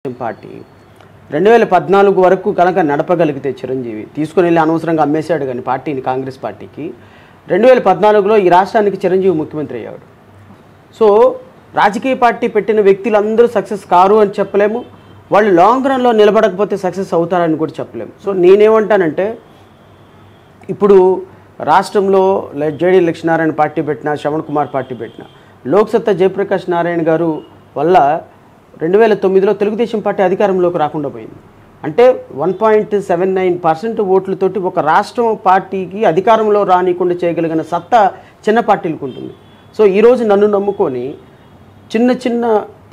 Party 2014 వరకు కనుక నడపగలిగితే చిరంజీవి తీసుకుని వెళ్ళి అనవసరంగా అమ్మేశాడు కానీ పార్టీని కాంగ్రెస్ పార్టీకి 2014లో ఈ రాష్ట్రానికి చిరంజీవి ముఖ్యమంత్రి అయ్యాడు. సో రాజకీయ పార్టీ పెట్టిన వ్యక్తులందరూ సక్సెస్ కారు అని చెప్పలేము, వాళ్ళు లాంగ్ రన్లో నిలబడకపోతే సక్సెస్ అవుతారని కూడా చెప్పలేము. సో నేనేమంటానంటే ఇప్పుడు రాష్ట్రంలో జేడీ లక్ష్మీనారాయణ పార్టీ పెట్టిన, శ్రవణ్ కుమార్ పార్టీ పెట్టిన, లోక్సత్తా జయప్రకాష్ నారాయణ గారు వల్ల 2009లో తెలుగుదేశం పార్టీ అధికారంలోకి రాకుండా పోయింది. అంటే 1.79% ఓట్లతోటి ఒక రాష్ట్రం పార్టీకి అధికారంలో రానికుండా చేయగలిగిన సత్తా చిన్న పార్టీలకు ఉంటుంది. సో ఈరోజు నన్ను నమ్ముకొని చిన్న చిన్న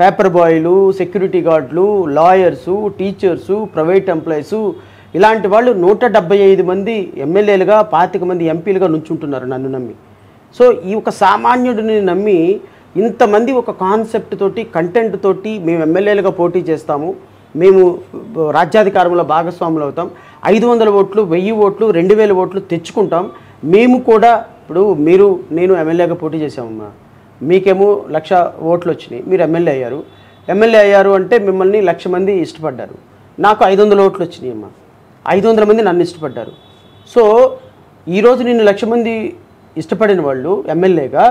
పేపర్ బాయ్లు, సెక్యూరిటీ గార్డులు, లాయర్సు, టీచర్సు, ప్రైవేట్ ఎంప్లాయీసు ఇలాంటి వాళ్ళు 175 మంది ఎమ్మెల్యేలుగా 25 మంది ఎంపీలుగా నుంచుంటున్నారు నన్ను నమ్మి. సో ఈ ఒక సామాన్యుడిని నమ్మి ఇంతమంది ఒక కాన్సెప్ట్ తోటి, కంటెంట్ తోటి మేము ఎమ్మెల్యేలుగా పోటీ చేస్తాము, మేము రాజ్యాధికారంలో భాగస్వాములు అవుతాం, 500 ఓట్లు, 1000 ఓట్లు, 2000 ఓట్లు తెచ్చుకుంటాం, మేము కూడా ఇప్పుడు నేను ఎమ్మెల్యేగా పోటీ చేసామమ్మా, మీకేమో 1,00,000 ఓట్లు వచ్చినాయి, మీరు ఎమ్మెల్యే అయ్యారు అంటే మిమ్మల్ని 1,00,000 మంది ఇష్టపడ్డారు, నాకు 500 ఓట్లు వచ్చినాయి అమ్మా, 500 మంది నన్ను ఇష్టపడ్డారు. సో ఈరోజు నిన్ను 1,00,000 మంది ఇష్టపడిన వాళ్ళు ఎమ్మెల్యేగా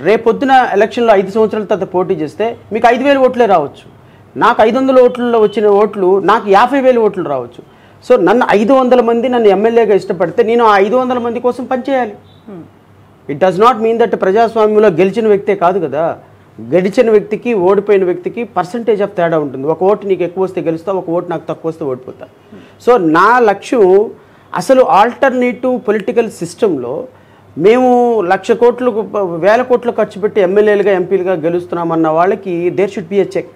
రేపొద్దున ఎలక్షన్లో 5 సంవత్సరాల తర్వాత పోటీ చేస్తే మీకు 5,000 ఓట్లే రావచ్చు, నాకు 500 ఓట్లలో వచ్చిన ఓట్లు నాకు 50,000 ఓట్లు రావచ్చు. సో నన్ను 500 మంది నన్ను ఎమ్మెల్యేగా ఇష్టపడితే నేను ఆ 500 మంది కోసం పనిచేయాలి. It does not mean that ప్రజాస్వామ్యంలో గెలిచిన వ్యక్తే కాదు కదా, గెలిచిన వ్యక్తికి ఓడిపోయిన వ్యక్తికి పర్సంటేజ్ ఆఫ్ తేడా ఉంటుంది. ఒక ఓటు నీకు ఎక్కువ వస్తే గెలుస్తావు, ఒక ఓటు నాకు తక్కువ వస్తే ఓడిపోతా. సో నా లక్ష్యం అసలు ఆల్టర్నేటివ్ పొలిటికల్ సిస్టంలో మేము 1,00,000 కోట్లు 1,000 కోట్లు ఖర్చు పెట్టి ఎమ్మెల్యేలుగా ఎంపీలుగా గెలుస్తున్నామన్న వాళ్ళకి there should be a check.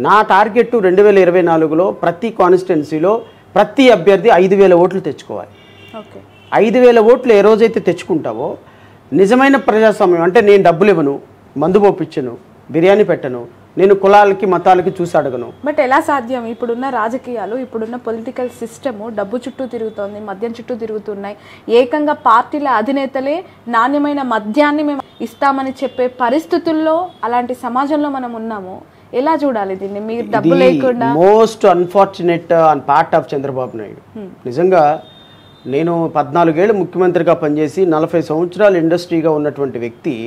నా టార్గెట్ 2024లో ప్రతి కాన్స్టిట్యున్సీలో ప్రతి అభ్యర్థి 5,000 ఓట్లు తెచ్చుకోవాలి. 5,000 ఓట్లు ఏ రోజైతే తెచ్చుకుంటావో నిజమైన ప్రజాస్వామ్యం అంటే నేను డబ్బులు ఇవ్వను, మందు పోపించను, బిర్యానీ పెట్టను, నేను కులాలకి మతాలకి చూసి అడగను. బట్ ఎలా సాధ్యం? ఇప్పుడున్న రాజకీయాలు, ఇప్పుడున్న పొలిటికల్ సిస్టమ్ డబ్బు చుట్టూ తిరుగుతోంది, మద్యం చుట్టూ తిరుగుతున్నాయి. ఏకంగా పార్టీల అధినేతలే నాణ్యమైన మద్యాన్ని మేము ఇస్తామని చెప్పే పరిస్థితుల్లో అలాంటి సమాజంలో మనం ఉన్నాము. ఎలా చూడాలి దీన్ని? మీరు డబ్బు లేకుండా most unfortunate on part of Chandrababu Naidu. నిజంగా నేను 14 ఏళ్ళు ముఖ్యమంత్రిగా పనిచేసి 40 సంవత్సరాలు ఇండస్ట్రీగా ఉన్నటువంటి వ్యక్తి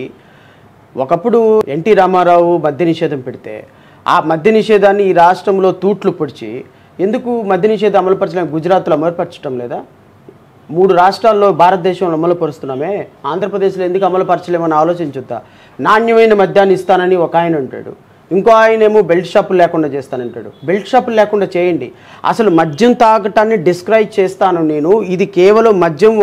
ఒకప్పుడు ఎన్టీ రామారావు మద్య నిషేధం పెడితే ఆ మద్య నిషేధాన్ని ఈ రాష్ట్రంలో తూట్లు పొడిచి ఎందుకు మద్య నిషేధం అమలుపరచలేము? గుజరాత్లో అమలుపరచడం లేదా? 3 రాష్ట్రాల్లో భారతదేశంలో అమలుపరుస్తున్నామే, ఆంధ్రప్రదేశ్లో ఎందుకు అమలుపరచలేమని ఆలోచించుద్దా? నాణ్యమైన మద్యాన్ని ఇస్తానని ఒక ఆయన అంటాడు, ఇంకో ఆయనేమో బెల్ట్ షాపులు లేకుండా చేస్తానంటాడు. బెల్ట్ షాపులు లేకుండా చేయండి. అసలు మద్యం తాగటాన్ని డిస్క్రైబ్ చేస్తాను నేను, ఇది కేవలం మద్యం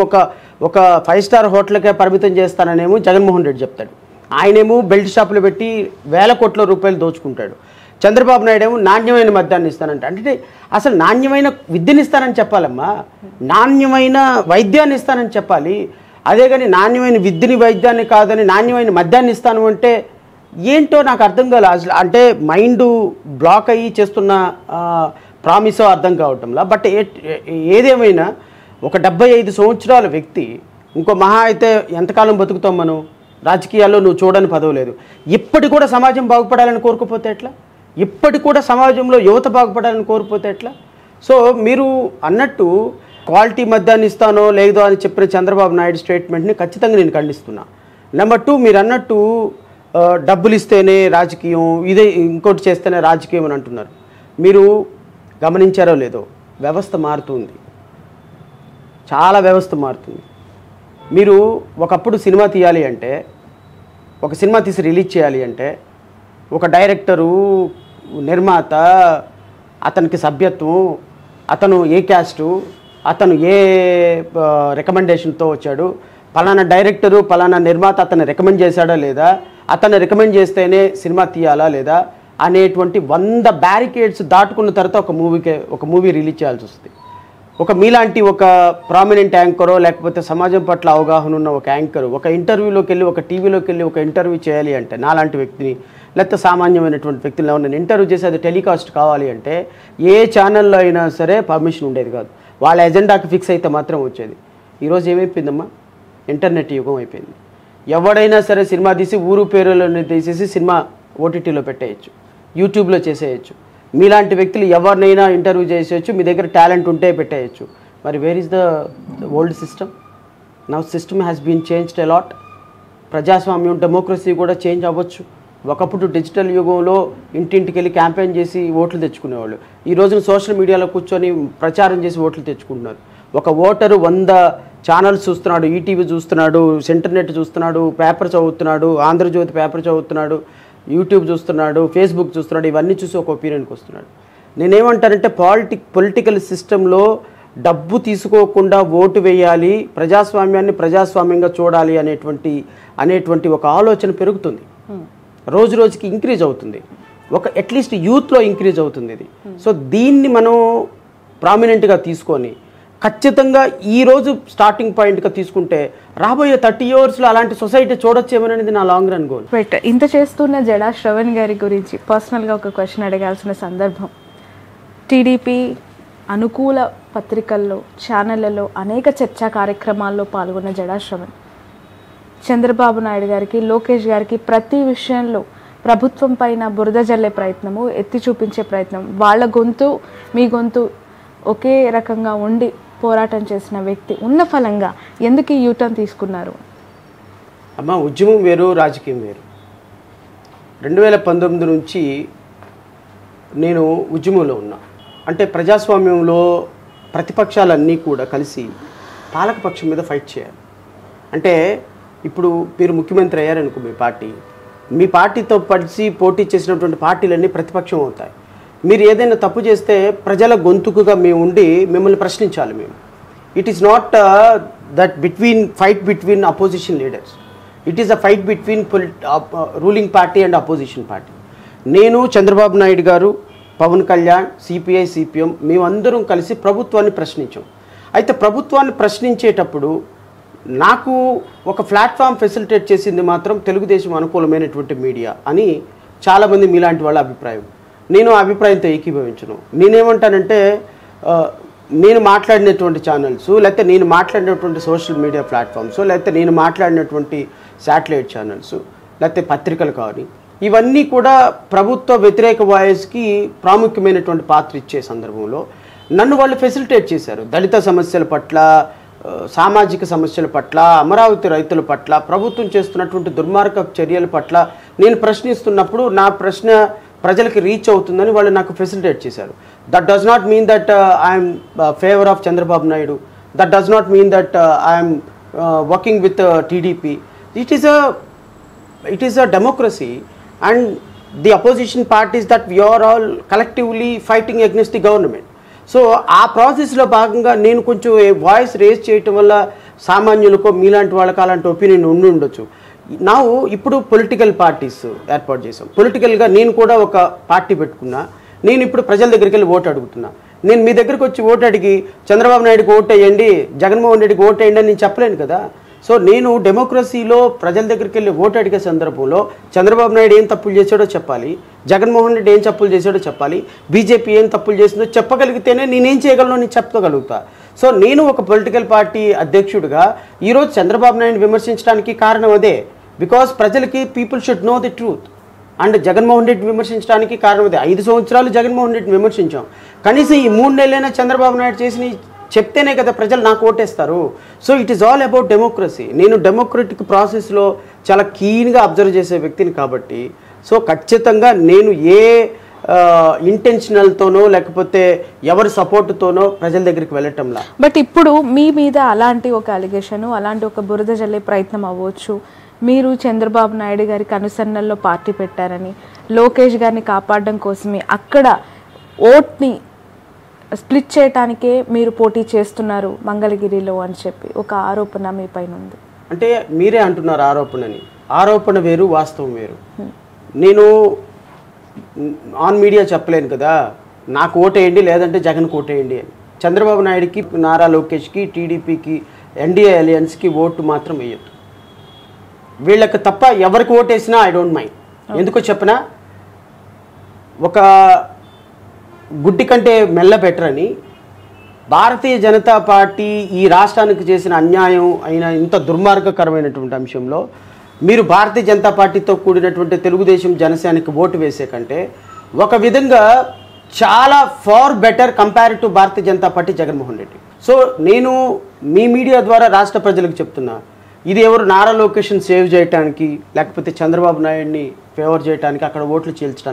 ఒక 5 స్టార్ హోటల్కే పరిమితం చేస్తాననేమో జగన్మోహన్ రెడ్డి చెప్తాడు. ఆయనేమో బెల్ట్ షాపులు పెట్టి 1,000 కోట్ల రూపాయలు దోచుకుంటాడు. చంద్రబాబు నాయుడు ఏమో నాణ్యమైన మద్యాన్ని ఇస్తానంట. అంటే అసలు నాణ్యమైన విద్యను ఇస్తానని చెప్పాలమ్మా, నాణ్యమైన వైద్యాన్ని ఇస్తానని చెప్పాలి. అదే కానీ నాణ్యమైన విద్యని వైద్యాన్ని కాదని నాణ్యమైన మద్యాన్ని ఇస్తాను అంటే ఏంటో నాకు అర్థం కాలే. అసలు అంటే మైండ్ బ్లాక్ అయ్యి చేస్తున్న ప్రామిసో అర్థం కావటంలా. బట్ ఏదేమైనా ఒక 75 సంవత్సరాల వ్యక్తి, ఇంకో మహా అయితే ఎంతకాలం బతుకుతాం మనం? రాజకీయాల్లో నువ్వు చూడని పదవి లేదు. ఇప్పటి కూడా సమాజం బాగుపడాలని కోరుకుపోతే ఎట్లా? ఇప్పటి కూడా సమాజంలో యువత బాగుపడాలని కోరుకుపోతే ఎట్లా? సో మీరు అన్నట్టు క్వాలిటీ మద్యాన్ని ఇస్తానో లేదో అని చెప్పిన చంద్రబాబు నాయుడు స్టేట్మెంట్ని ఖచ్చితంగా నేను ఖండిస్తున్నా. నెంబర్ 2, మీరు అన్నట్టు డబ్బులు ఇస్తేనే రాజకీయం, ఇదే ఇంకోటి చేస్తేనే రాజకీయం అని అంటున్నారు. మీరు గమనించారో లేదో, వ్యవస్థ మారుతుంది, చాలా వ్యవస్థ మారుతుంది. మీరు ఒకప్పుడు సినిమా తీయాలి అంటే, ఒక సినిమా తీసి రిలీజ్ చేయాలి అంటే ఒక డైరెక్టరు, నిర్మాత, అతనికి సభ్యత్వం, అతను ఏ క్యాస్టు, అతను ఏ రికమెండేషన్తో వచ్చాడు, పలానా డైరెక్టరు పలానా నిర్మాత అతను రికమెండ్ చేశాడా లేదా, అతను రికమెండ్ చేస్తేనే సినిమా తీయాలా లేదా అనేటువంటి 100 బ్యారికేడ్స్ దాటుకున్న తర్వాత ఒక మూవీ రిలీజ్ చేయాల్సి వస్తుంది. ఒక మీలాంటి ఒక ప్రామినెంట్ యాంకరో లేకపోతే సమాజం పట్ల అవగాహన ఉన్న ఒక యాంకరు ఒక ఇంటర్వ్యూలోకి వెళ్ళి, ఒక టీవీలోకి వెళ్ళి ఒక ఇంటర్వ్యూ చేయాలి అంటే, నాలాంటి వ్యక్తిని లేకపోతే సామాన్యమైనటువంటి వ్యక్తులను ఎవరైనా ఇంటర్వ్యూ చేసి అది టెలికాస్ట్ కావాలి అంటే ఏ ఛానల్లో అయినా సరే పర్మిషన్ ఉండేది కాదు. వాళ్ళ ఎజెండాకి ఫిక్స్ అయితే మాత్రం వచ్చేది. ఈరోజు ఏమైపోయిందమ్మా? ఇంటర్నెట్ యుగం అయిపోయింది. ఎవడైనా సరే సినిమా తీసి ఊరు పేరులోనే తీసేసి సినిమా ఓటీటీలో పెట్టేయచ్చు, యూట్యూబ్లో చేసేయచ్చు. మీలాంటి వ్యక్తులు ఎవరినైనా ఇంటర్వ్యూ చేసేయచ్చు, మీ దగ్గర టాలెంట్ ఉంటే పెట్టేయచ్చు. మరి where is the old system? Now system has been changed a lot. ప్రజాస్వామ్యం, డెమోక్రసీ కూడా చేంజ్ అవ్వచ్చు. ఒకప్పుడు డిజిటల్ యుగంలో ఇంటింటికి వెళ్ళి క్యాంపెయిన్ చేసి ఓట్లు తెచ్చుకునేవాళ్ళు. ఈ రోజున సోషల్ మీడియాలో కూర్చొని ప్రచారం చేసి ఓట్లు తెచ్చుకుంటున్నారు. ఒక ఓటరు 100 ఛానల్స్ చూస్తున్నాడు, ఈటీవీ చూస్తున్నాడు, ఇంటర్నెట్ చూస్తున్నాడు, పేపర్ చదువుతున్నాడు, ఆంధ్రజ్యోతి పేపర్ చదువుతున్నాడు, యూట్యూబ్ చూస్తున్నాడు, ఫేస్బుక్ చూస్తున్నాడు. ఇవన్నీ చూసి ఒక ఒపీనియన్కి వస్తున్నాడు. నేనేమంటానంటే పొలిటికల్ సిస్టంలో డబ్బు తీసుకోకుండా ఓటు వేయాలి, ప్రజాస్వామ్యాన్ని ప్రజాస్వామ్యంగా చూడాలి అనేటువంటి ఒక ఆలోచన పెరుగుతుంది. రోజు రోజుకి ఇంక్రీజ్ అవుతుంది. అట్లీస్ట్ యూత్లో ఇంక్రీజ్ అవుతుంది ఇది. సో దీన్ని మనం ప్రామినెంట్గా తీసుకొని ఖచ్చితంగా ఈరోజు స్టార్టింగ్ పాయింట్గా తీసుకుంటే రాబోయే 30 yearsలో అలాంటి సొసైటీ చూడొచ్చేమనేది నా లాంగ్ రన్ గోల్. రైట్. ఇంత చేస్తున్న జడా శ్రవణ్ గారి గురించి పర్సనల్గా ఒక క్వశ్చన్ అడగాల్సిన సందర్భం. టీడీపీ అనుకూల పత్రికల్లో, ఛానళ్లలో అనేక చర్చా కార్యక్రమాల్లో పాల్గొన్న జడా శ్రవణ్ చంద్రబాబు నాయుడు గారికి, లోకేష్ గారికి ప్రతి విషయంలో ప్రభుత్వం పైన బురద జల్లే ప్రయత్నము, ఎత్తి చూపించే ప్రయత్నం, వాళ్ళ గొంతు మీ గొంతు ఒకే రకంగా ఉండి పోరాటం చేసిన వ్యక్తి ఉన్న ఫలంగా ఎందుకు ఈ యూటర్న్ తీసుకున్నారు? అమ్మ, ఉద్యమం వేరు, రాజకీయం వేరు. 2019 నుంచి నేను ఉద్యమంలో ఉన్నా. అంటే ప్రజాస్వామ్యంలో ప్రతిపక్షాలన్నీ కూడా కలిసి పాలకపక్షం మీద ఫైట్ చేయాలి. అంటే ఇప్పుడు మీరు ముఖ్యమంత్రి అయ్యారనుకో, మీ పార్టీతో కలిసి పోటీ చేసినటువంటి పార్టీలన్నీ ప్రతిపక్షం అవుతాయి. మీరు ఏదైనా తప్పు చేస్తే ప్రజల గొంతుకుగా మేము ఉండి మిమ్మల్ని ప్రశ్నించాలి. It is not that fight between opposition leaders. It is a fight between ruling party and opposition party. నేను, చంద్రబాబు నాయుడు గారు, పవన్ కళ్యాణ్, సిపిఐ, సిపిఎం మేమందరం కలిసి ప్రభుత్వాన్ని ప్రశ్నించాం. అయితే ప్రభుత్వాన్ని ప్రశ్నించేటప్పుడు నాకు ఒక ప్లాట్ఫామ్ ఫెసిలిటేట్ చేసింది మాత్రం తెలుగుదేశం అనుకూలమైనటువంటి మీడియా అని చాలామంది మీలాంటి వాళ్ళ అభిప్రాయం. నేను ఆ అభిప్రాయంతో ఏకీభవించను. నేనేమంటానంటే నేను మాట్లాడినటువంటి ఛానల్స్, లేకపోతే నేను మాట్లాడినటువంటి సోషల్ మీడియా ప్లాట్ఫామ్స్, లేకపోతే నేను మాట్లాడినటువంటి శాటిలైట్ ఛానల్స్, లేకపోతే పత్రికలు కానీ ఇవన్నీ కూడా ప్రభుత్వ వ్యతిరేక వాయిస్కి ప్రాముఖ్యమైనటువంటి పాత్ర ఇచ్చే సందర్భంలో నన్ను వాళ్ళు ఫెసిలిటేట్ చేశారు. దళిత సమస్యల పట్ల, సామాజిక సమస్యల పట్ల, అమరావతి రైతుల పట్ల, ప్రభుత్వం చేస్తున్నటువంటి దుర్మార్గ చర్యల పట్ల నేను ప్రశ్నిస్తున్నప్పుడు నా ప్రశ్న ప్రజలకి రీచ్ అవుతుందని వాళ్ళు నాకు ఫెసిలిటేట్ చేశారు. That does not mean that I'm favour of Chandrababu Naidu. That does not mean that I'm working with TDP. it is a democracy and the opposition parties that we are all collectively fighting against the government. So ఆ ప్రాసెస్లో భాగంగా నేను కొంచెం voice raise చేయటం వల్ల సామాన్యులకో మీలాంటి వాళ్ళకి అలాంటి ఒపీనియన్ ఉండొచ్చు. ఇప్పుడు పొలిటికల్ పార్టీస్ ఏర్పాటు చేసాం. పొలిటికల్గా నేను కూడా ఒక పార్టీ పెట్టుకున్నా. నేను ఇప్పుడు ప్రజల దగ్గరికి వెళ్ళి ఓటు అడుగుతున్నా. నేను మీ దగ్గరికి వచ్చి ఓటు అడిగి చంద్రబాబు నాయుడుకి ఓటు వేయండి, జగన్మోహన్ రెడ్డికి ఓటు వేయండి అని నేను చెప్పలేను కదా. సో నేను డెమోక్రసీలో ప్రజల దగ్గరికి వెళ్ళి ఓటు అడిగే సందర్భంలో చంద్రబాబు నాయుడు ఏం తప్పులు చేశాడో చెప్పాలి, జగన్మోహన్ రెడ్డి ఏం తప్పులు చేశాడో చెప్పాలి, బీజేపీ ఏం తప్పులు చేసిందో చెప్పగలిగితేనే నేనేం చేయగలను నేను చెప్పగలుగుతా. సో నేను ఒక పొలిటికల్ పార్టీ అధ్యక్షుడిగా ఈరోజు చంద్రబాబు నాయుడు విమర్శించడానికి కారణం అదే. బికాస్ ప్రజలకి people should know the truth. And Jaganmohan Reddy విమర్శించడానికి కారణం అదే. 5 సంవత్సరాలు జగన్మోహన్ రెడ్డిని విమర్శించాం. కనీసం ఈ 3 నెలలైనా చంద్రబాబు నాయుడు చేసిన చెప్తేనే కదా ప్రజలు నాకు ఓటేస్తారు. So it is all about democracy. నేను డెమోక్రటిక్ ప్రాసెస్లో చాలా కీన్గా అబ్జర్వ్ చేసే వ్యక్తిని కాబట్టి సో ఖచ్చితంగా నేను ఏ ఇంటెన్షనల్తోనో లేకపోతే ఎవరి సపోర్ట్తోనో ప్రజల దగ్గరికి వెళ్ళటంలా. బట్ ఇప్పుడు మీ మీద అలాంటి ఒక అలిగేషన్, అలాంటి ఒక బురద జల్లే ప్రయత్నం అవ్వచ్చు. మీరు చంద్రబాబు నాయుడు గారికి అనుసరణలో పార్టీ పెట్టారని, లోకేష్ గారిని కాపాడడం కోసమే అక్కడ ఓట్ని స్ప్లిట్ చేయటానికే మీరు పోటీ చేస్తున్నారు మంగళగిరిలో అని చెప్పి ఒక ఆరోపణ మీ పైన ఉంది. అంటే మీరే అంటున్నారు ఆరోపణని. ఆరోపణ వేరు, వాస్తవం వేరు. నేను ఆన్ మీడియా చెప్పలేను కదా నాకు ఓటేయండి లేదంటే జగన్కి ఓటేయండి అని. చంద్రబాబు నాయుడుకి, నారా లోకేష్కి, టీడీపీకి, ఎన్డీఏ అలయన్స్కి ఓటు మాత్రం వేయొద్దు. వీళ్ళకి తప్ప ఎవరికి ఓటేసినా ఐ డోంట్ మైండ్. ఎందుకో చెప్పనా, ఒక గుడ్డి కంటే మెల్ల బెటర్ అని. భారతీయ జనతా పార్టీ ఈ రాష్ట్రానికి చేసిన అన్యాయం అయిన ఇంత దుర్మార్గకరమైనటువంటి అంశంలో మీరు భారతీయ జనతా పార్టీతో కూడినటువంటి తెలుగుదేశం, జనసేనకి ఓటు వేసే కంటే ఒక విధంగా చాలా far better compare to Bharatiya Janata Party Jaganmohan Reddy. So నేను మీ మీడియా ద్వారా రాష్ట్ర ప్రజలకు చెప్తున్నా, ఇది ఎవరు నారా లోకేష్ని సేవ్ చేయడానికి లేకపోతే చంద్రబాబు నాయుడిని ఫేవర్ చేయడానికి అక్కడ ఓట్లు చీల్చడానికి